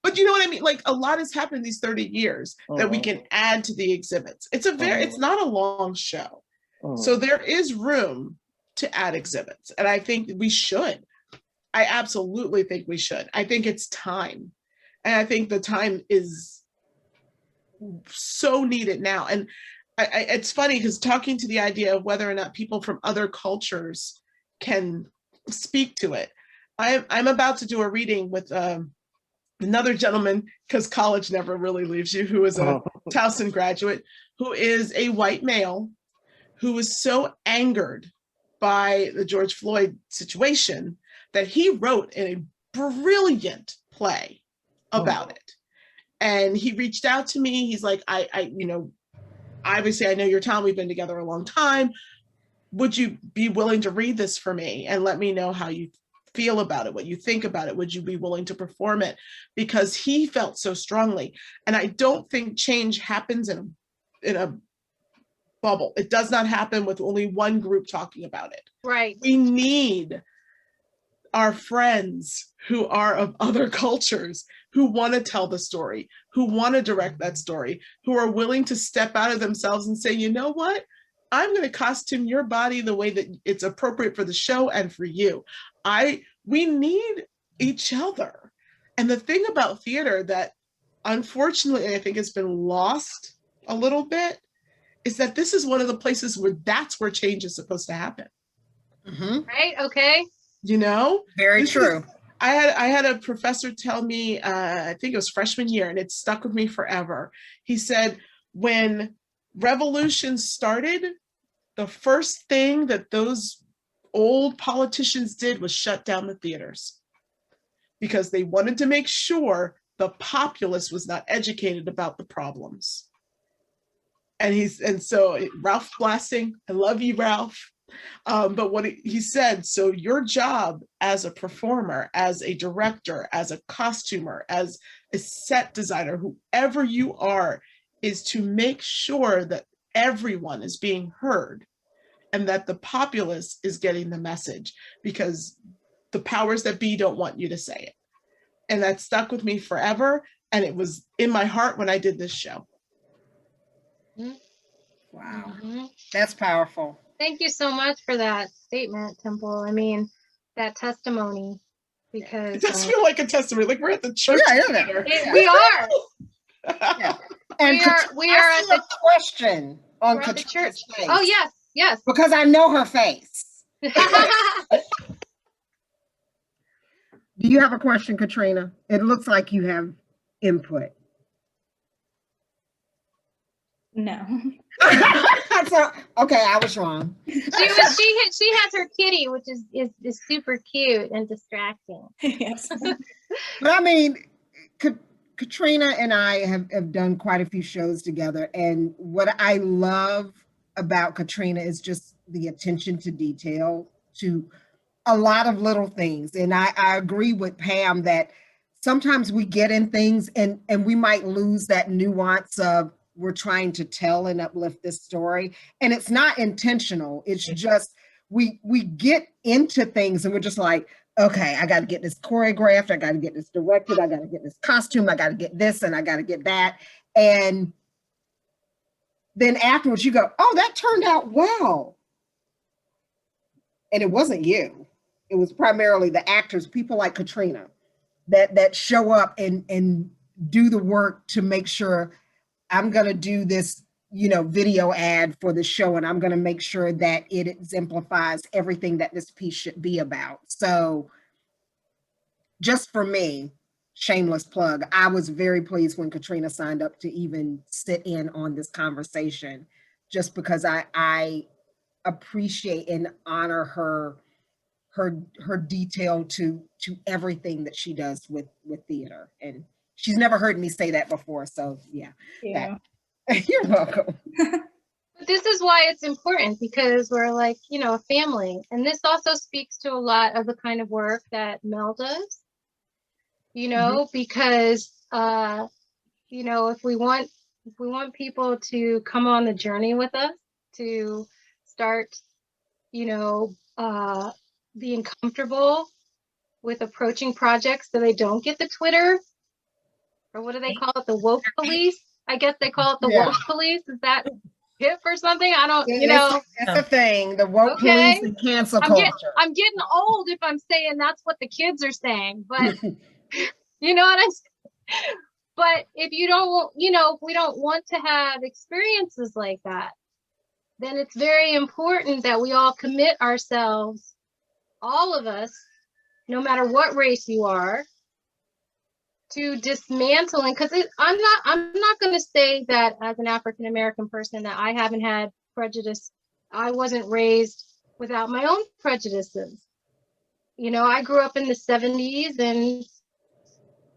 but you know what I mean? Like, a lot has happened in these 30 years that we can add to the exhibits. It's not a long show. So there is room to add exhibits. And I think we should. I absolutely think we should. I think it's time. And I think the time is so needed now. And it's funny, because talking to the idea of whether or not people from other cultures can speak to it. I'm about to do a reading with another gentleman, because college never really leaves you, who is a Towson graduate, who is a white male, who was so angered by the George Floyd situation that he wrote a brilliant play about it. And he reached out to me. He's like, I you know, obviously I know your Tom, we've been together a long time. would you be willing to read this for me and let me know how you feel about it, what you think about it? Would you be willing to perform it? Because he felt so strongly. And I don't think change happens in a bubble. It does not happen with only one group talking about it. Right. We need our friends who are of other cultures, who want to tell the story, who want to direct that story, who are willing to step out of themselves and say, you know what? I'm going to costume your body the way that it's appropriate for the show and for you. We need each other. And the thing about theater that unfortunately I think has been lost a little bit is that this is one of the places where that's where change is supposed to happen. Right? Okay. You know? Very true. I had a professor tell me, I think it was freshman year, and it stuck with me forever. He said, when revolution started, the first thing that those old politicians did was shut down the theaters because they wanted to make sure the populace was not educated about the problems. And so Ralph Blasting, I love you, Ralph. But what he said, so your job as a performer, as a director, as a costumer, as a set designer, whoever you are, is to make sure that everyone is being heard and that the populace is getting the message, because the powers that be don't want you to say it. And that stuck with me forever. And it was in my heart when I did this show. Wow. That's powerful. Thank you so much for that statement, Temple. I mean, that testimony, because It does feel like a testimony, like we're at the church. we are. Yeah. And we are at the question on the church. Face. Oh yes, yes. Because I know her face. Do you have a question, Katrina? It looks like you have input. No. So, okay, I was wrong. She has her kitty, which is super cute and distracting. Yes. But I mean, Katrina and I have done quite a few shows together, and what I love about Katrina is just the attention to detail, to a lot of little things. And I agree with Pam that sometimes we get in things and we might lose that nuance of we're trying to tell and uplift this story. And it's not intentional. It's just we get into things and we're just like, okay, I got to get this choreographed. I got to get this directed. I got to get this costume. I got to get this and I got to get that. And then afterwards you go, oh, that turned out well. And it wasn't you. It was primarily the actors, people like Katrina, that show up and do the work to make sure I'm going to do this, video ad for the show, and I'm going to make sure that it exemplifies everything that this piece should be about. So just for me, shameless plug, I was very pleased when Katrina signed up to even sit in on this conversation, just because I appreciate and honor her detail to everything that she does with theater. And she's never heard me say that before. So yeah. You're welcome. This is why it's important, because we're like, a family. And this also speaks to a lot of the kind of work that Mel does, because, if we want people to come on the journey with us, to start, being comfortable with approaching projects so they don't get the Twitter, or what do they call it? The woke police? I guess they call it the woke police. Is that hip or something? I don't, It's a thing, the woke police and cancel culture. I'm getting old if I'm saying that's what the kids are saying, but you know what I'm saying? But if you don't, if we don't want to have experiences like that, then it's very important that we all commit ourselves, all of us, no matter what race you are, to dismantling, because I'm not going to say that as an African American person that I haven't had prejudice. I wasn't raised without my own prejudices. I grew up in the 70s, and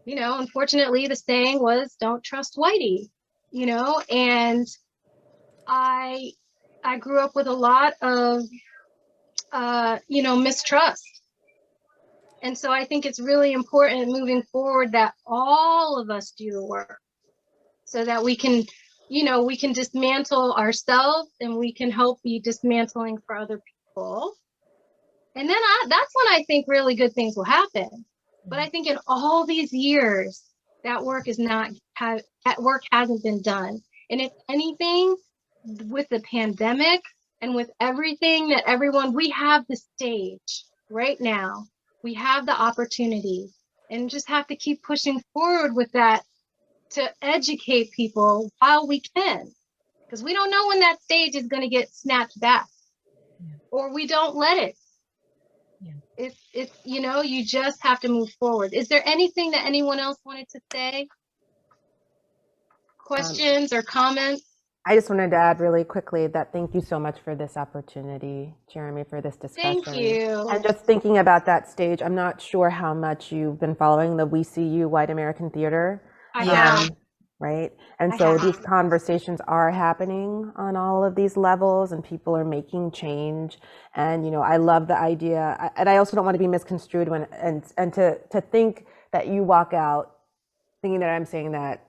unfortunately the saying was don't trust whitey, and I grew up with a lot of mistrust. And so I think it's really important moving forward that all of us do the work so that we can, we can dismantle ourselves and we can help be dismantling for other people. And then that's when I think really good things will happen. But I think in all these years, that work hasn't been done. And if anything, with the pandemic and with everything that we have the stage right now, we have the opportunity, and just have to keep pushing forward with that to educate people while we can, because we don't know when that stage is going to get snapped back, or we don't let it. It's you just have to move forward. Is there anything that anyone else wanted to say? Questions or comments? I just wanted to add really quickly that thank you so much for this opportunity, Jeremy, for this discussion. Thank you. And just thinking about that stage, I'm not sure how much you've been following the We See You White American Theater. I have. Right? And so these conversations are happening on all of these levels, and people are making change. And, I love the idea. And I also don't want to be misconstrued and to think that you walk out thinking that I'm saying that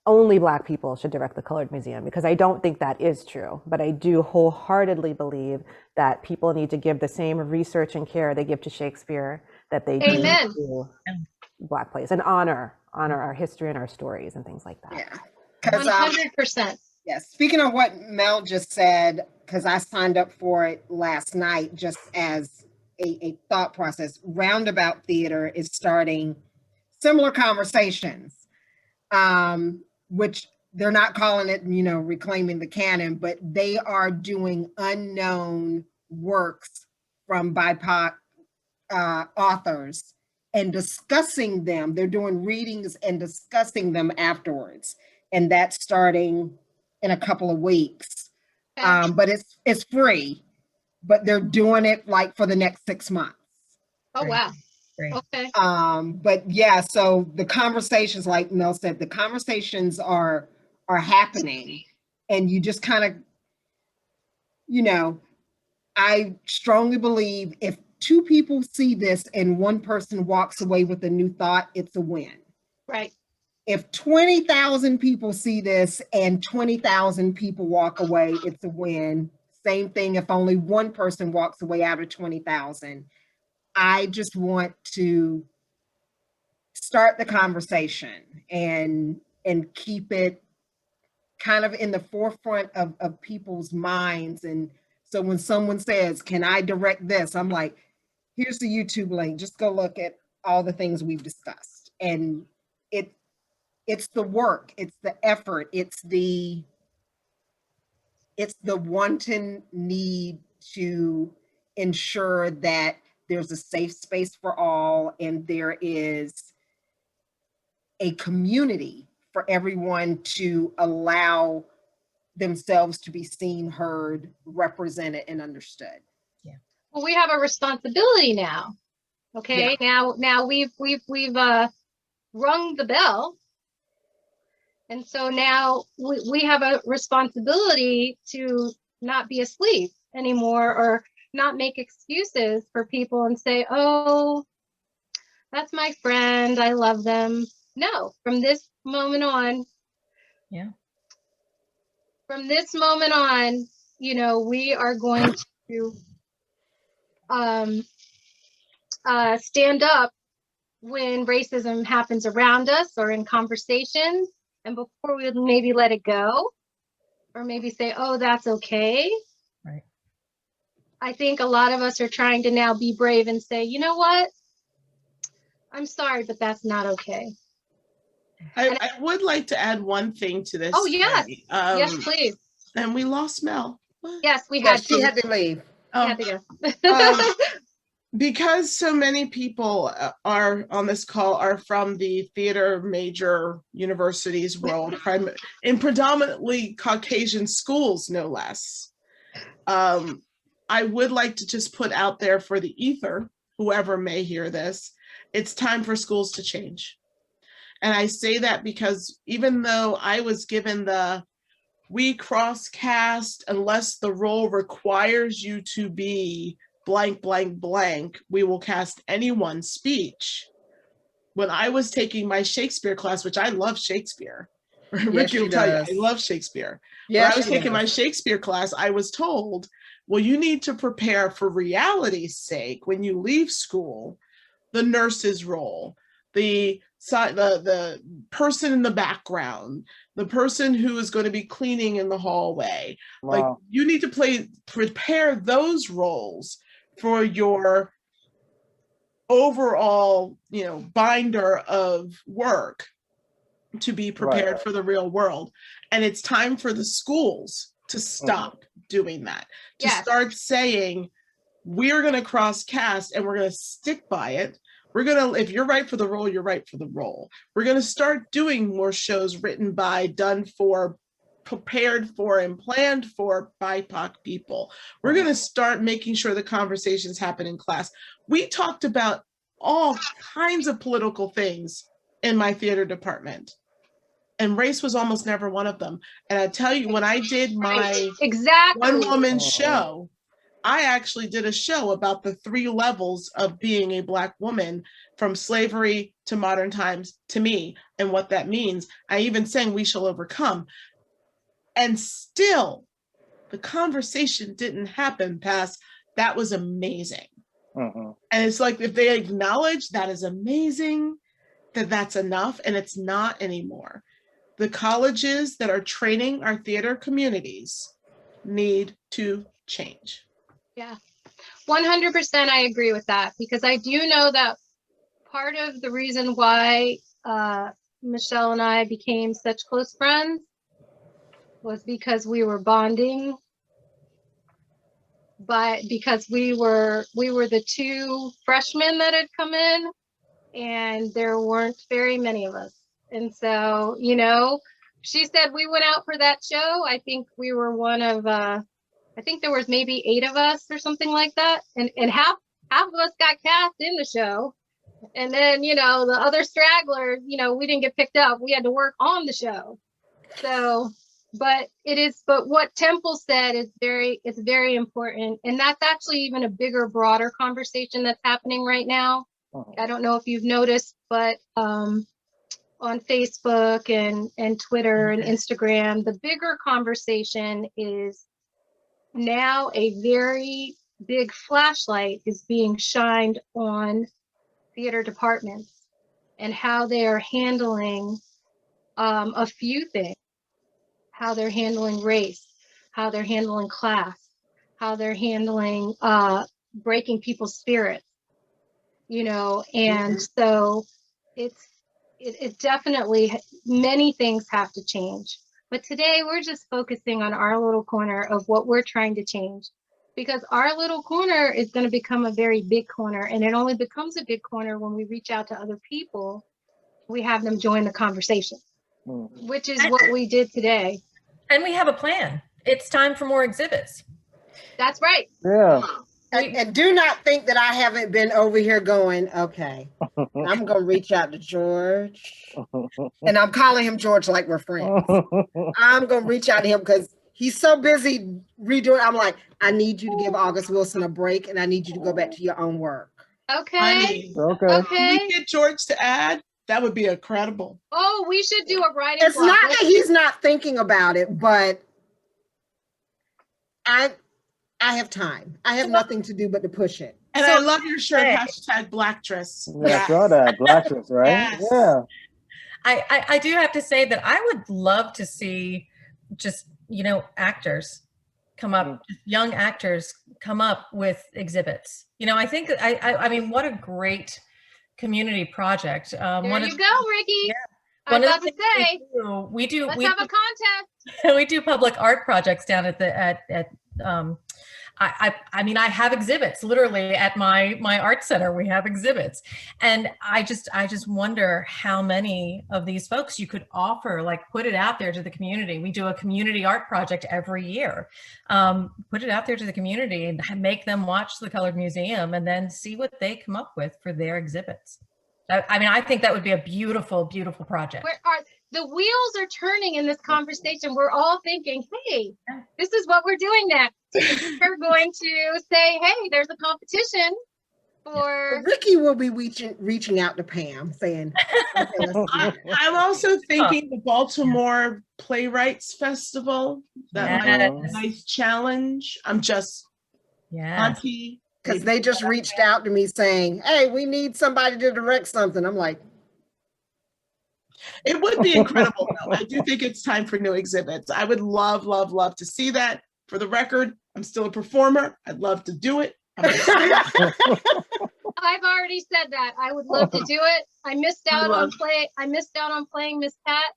only Black people should direct the Colored Museum, because I don't think that is true. But I do wholeheartedly believe that people need to give the same research and care they give to Shakespeare that they do to Black plays, and honor our history and our stories and things like that. Yeah, 100%. Yes. Speaking of what Mel just said, because I signed up for it last night, just as a thought process. Roundabout Theater is starting similar conversations, which they're not calling it, reclaiming the canon, but they are doing unknown works from BIPOC authors and discussing them. They're doing readings and discussing them afterwards. And that's starting in a couple of weeks. But it's free, but they're doing it like for the next 6 months. Oh, wow. Great. Okay. But yeah, so the conversations, like Mel said, the conversations are happening, and you just kind of, I strongly believe if 2 people see this and 1 person walks away with a new thought, it's a win. Right. If 20,000 people see this and 20,000 people walk away, it's a win. Same thing if only 1 person walks away out of 20,000. I just want to start the conversation and keep it kind of in the forefront of people's minds. And so when someone says, can I direct this? I'm like, here's the YouTube link. Just go look at all the things we've discussed. And it's the work, it's the effort, it's the wanton need to ensure that there's a safe space for all, and there is a community for everyone to allow themselves to be seen, heard, represented, and understood. Yeah. Well, we have a responsibility now. Okay. Yeah. Now we've rung the bell. And so now we have a responsibility to not be asleep anymore, or not make excuses for people and say, oh, that's my friend, I love them. No, from this moment on, we are going to stand up when racism happens around us or in conversations. And before we maybe let it go, or maybe say, oh, that's okay. Right. I think a lot of us are trying to now be brave and say, you know what? I'm sorry, but that's not okay. I would like to add one thing to this. Oh, yes. Yes, please. And we lost Mel. Yes, we had She had to leave. Had to go. Because so many people are on this call are from the theater major universities world, in predominantly Caucasian schools, no less. I would like to just put out there for the ether, whoever may hear this, it's time for schools to change. And I say that because even though I was given we cross cast unless the role requires you to be blank, blank, blank, we will cast anyone's speech. When I was taking my Shakespeare class, which I love Shakespeare, Ricky will tell you, I love Shakespeare. When I was taking my Shakespeare class, I was told, well, you need to prepare for reality's sake when you leave school, the nurse's role, the person in the background, the person who is going to be cleaning in the hallway. Wow. Like, you need to prepare those roles for your overall, binder of work to be prepared for the real world. And it's time for the schools to stop doing that, to start saying, we're going to cross cast and we're going to stick by it. If you're right for the role, you're right for the role. We're going to start doing more shows written by, done for, prepared for, and planned for BIPOC people. We're going to start making sure the conversations happen in class. We talked about all kinds of political things in my theater department, and race was almost never one of them. And I tell you, when I did my one-woman show, I actually did a show about the 3 levels of being a Black woman, from slavery to modern times to me, and what that means. I even sang "We Shall Overcome." And still, the conversation didn't happen past, that was amazing. And it's like, if they acknowledge that is amazing, that's enough, and it's not anymore. The colleges that are training our theater communities need to change. Yeah, 100% I agree with that, because I do know that part of the reason why Michelle and I became such close friends was because we were bonding, but because we were the 2 freshmen that had come in, and there weren't very many of us. And so, she said we went out for that show. I think we were one of, I think there was maybe 8 of us or something like that. And half of us got cast in the show. And then, the other stragglers, we didn't get picked up. We had to work on the show. So, but what Temple said is it's very important. And that's actually even a bigger, broader conversation that's happening right now. I don't know if you've noticed, but on Facebook and Twitter and Instagram, the bigger conversation is now a very big flashlight is being shined on theater departments and how they are handling a few things, how they're handling race, how they're handling class, how they're handling breaking people's spirits, and so it definitely, many things have to change. But today we're just focusing on our little corner of what we're trying to change, because our little corner is going to become a very big corner, and it only becomes a big corner when we reach out to other people. We have them join the conversation, which is what we did today. And we have a plan. It's time for more exhibits. That's right. Yeah. And do not think that I haven't been over here going, okay, I'm going to reach out to George. And I'm calling him George like we're friends. I'm going to reach out to him because he's so busy redoing. I'm like, I need you to give August Wilson a break, and I need you to go back to your own work. Okay. Can we get George to add? That would be incredible. Oh, we should do a writing It's block. not that he's not thinking about it, but I have time. I have nothing to do but to push it. And I love your shirt, hashtag Black dress. Yeah, I saw that. Black dress, right? Yes. Yeah. I do have to say that I would love to see just, actors come up, young actors come up with exhibits. I think, I mean, what a great community project. There you go, Ricky. Yeah. I was about to say, we do. Let's have a contest. We do public art projects down at I mean, I have exhibits literally at my art center. We have exhibits, and I just wonder how many of these folks you could offer, like put it out there to the community. We do a community art project every year. Put it out there to the community and make them watch the Colored Museum, and then see what they come up with for their exhibits. I mean, I think that would be a beautiful, beautiful project. Where are the wheels are turning in this conversation? We're all thinking, hey, this is what we're doing next. We're going to say, hey, there's a competition for. Ricky will be reaching out to Pam saying, okay, let's do it. I'm also thinking the Baltimore Playwrights Festival. That might be a nice challenge. I'm just auntie. Because they just reached out to me saying, hey, we need somebody to direct something. I'm like, it would be incredible, though. I do think it's time for new exhibits. I would love, love, love to see that. For the record, I'm still a performer. I'd love to do it. I've already said that. I would love to do it. I missed out on playing Miss Pat,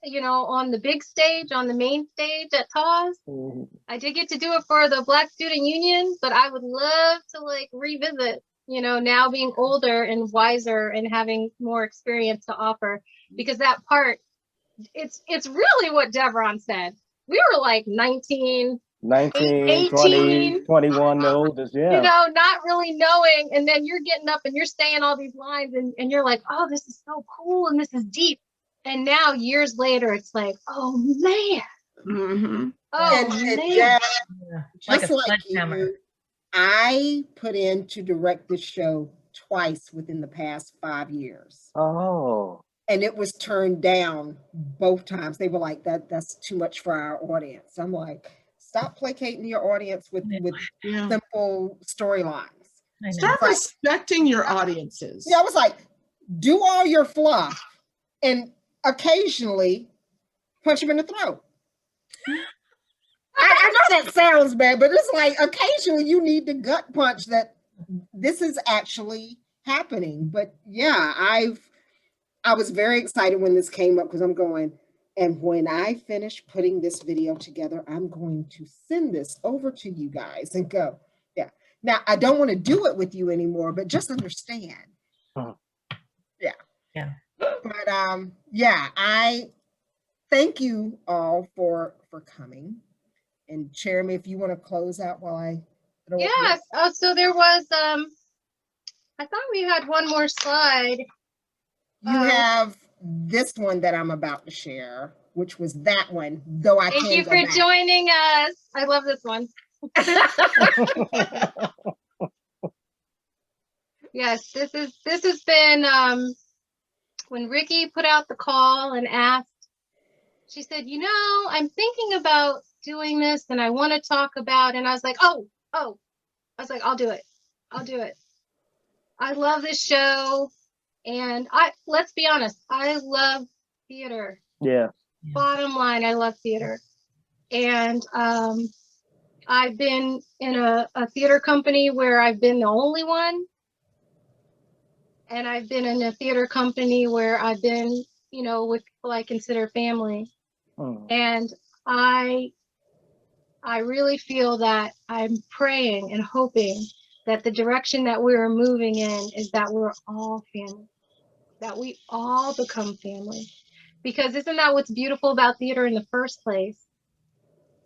you know, on the big stage, on the main stage at TAWS. I did get to do it for the Black Student Union, but I would love to like revisit, you know, now being older and wiser and having more experience to offer, because that part, it's really what Devron said. We were like 19, 18, 20, 21, the oldest, you know, not really knowing. And then you're getting up and you're saying all these lines and you're like, oh, this is so cool and this is deep. And now years later, it's like, oh man. Mm-hmm. Oh man. Just like you, I put in to direct this show twice within the past 5 years. Oh. And it was turned down both times. They were like, that's too much for our audience. I'm like, stop placating your audience with simple storylines. Start respecting your audiences. Yeah, I was like, do all your fluff and occasionally punch them in the throat. I know that sounds bad, but it's like occasionally you need to gut punch that this is actually happening. But yeah, I was very excited when this came up because I'm going, and when I finish putting this video together, I'm going to send this over to you guys and go, yeah. Now, I don't want to do it with you anymore, but just understand. Yeah. Yeah. But yeah, I thank you all for coming. And Jeremy, if you want to close out while I throw it. Yes. Oh, so there was I thought we had one more slide. You have this one that I'm about to share, which was that one, though I Thank you for joining us. I love this one. Yes, this has been when Ricky put out the call and asked, she said, you know, I'm thinking about doing this and I want to talk about, and I was like, I was like, I'll do it. I love this show. And let's be honest, I love theater. Yeah. Bottom line, I love theater. And I've been in a theater company where I've been the only one. And I've been in a theater company where I've been, you know, with people I consider family. And I really feel that I'm praying and hoping that the direction that we're moving in is that we're all family, that we all become family. Because isn't that what's beautiful about theater in the first place?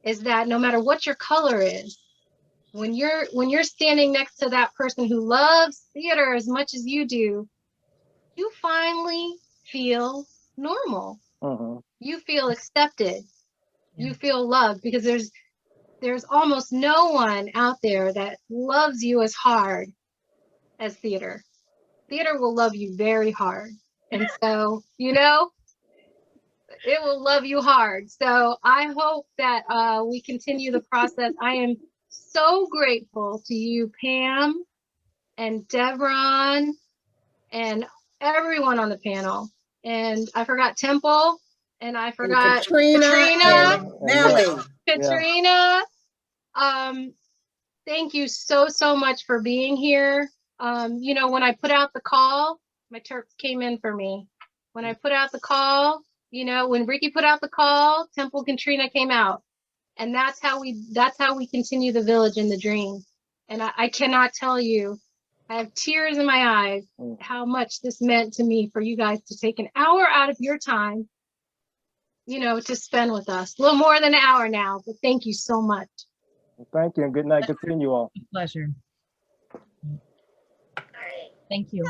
Is that no matter what your color is, when you're standing next to that person who loves theater as much as you do, you finally feel normal. You feel accepted. You feel loved, because there's almost no one out there that loves you as hard as theater. Theater will love you very hard. And so, you know, it will love you hard. So I hope that we continue the process. I am so grateful to you, Pam and Devron and everyone on the panel. And I forgot Temple, and I forgot Katrina. Nelly. Katrina. Thank you so much for being here. You know, when I put out the call, my Terps came in for me. When I put out the call, you know, when Ricky put out the call, Temple Katrina came out. And that's how we continue the village and the dream. And I cannot tell you, I have tears in my eyes, how much this meant to me for you guys to take an hour out of your time, you know, to spend with us. A little more than an hour now, but thank you so much. Well, thank you, and good night to seeing you all. Pleasure. Thank you.